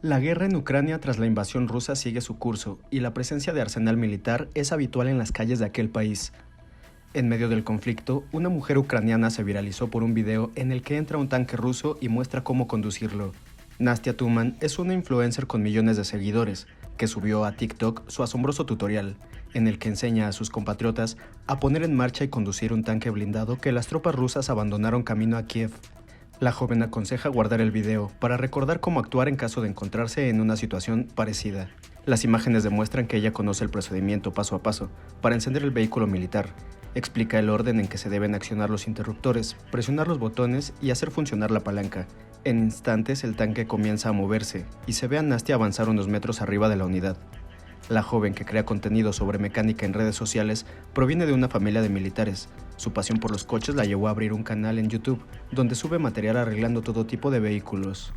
La guerra en Ucrania tras la invasión rusa sigue su curso y la presencia de arsenal militar es habitual en las calles de aquel país. En medio del conflicto, una mujer ucraniana se viralizó por un video en el que entra un tanque ruso y muestra cómo conducirlo. Nastia Tuman es una influencer con millones de seguidores, que subió a TikTok su asombroso tutorial, en el que enseña a sus compatriotas a poner en marcha y conducir un tanque blindado que las tropas rusas abandonaron camino a Kiev. La joven aconseja guardar el video para recordar cómo actuar en caso de encontrarse en una situación parecida. Las imágenes demuestran que ella conoce el procedimiento paso a paso para encender el vehículo militar. Explica el orden en que se deben accionar los interruptores, presionar los botones y hacer funcionar la palanca. En instantes el tanque comienza a moverse y se ve a Nastia avanzar unos metros arriba de la unidad. La joven, que crea contenido sobre mecánica en redes sociales, proviene de una familia de militares. Su pasión por los coches la llevó a abrir un canal en YouTube, donde sube material arreglando todo tipo de vehículos.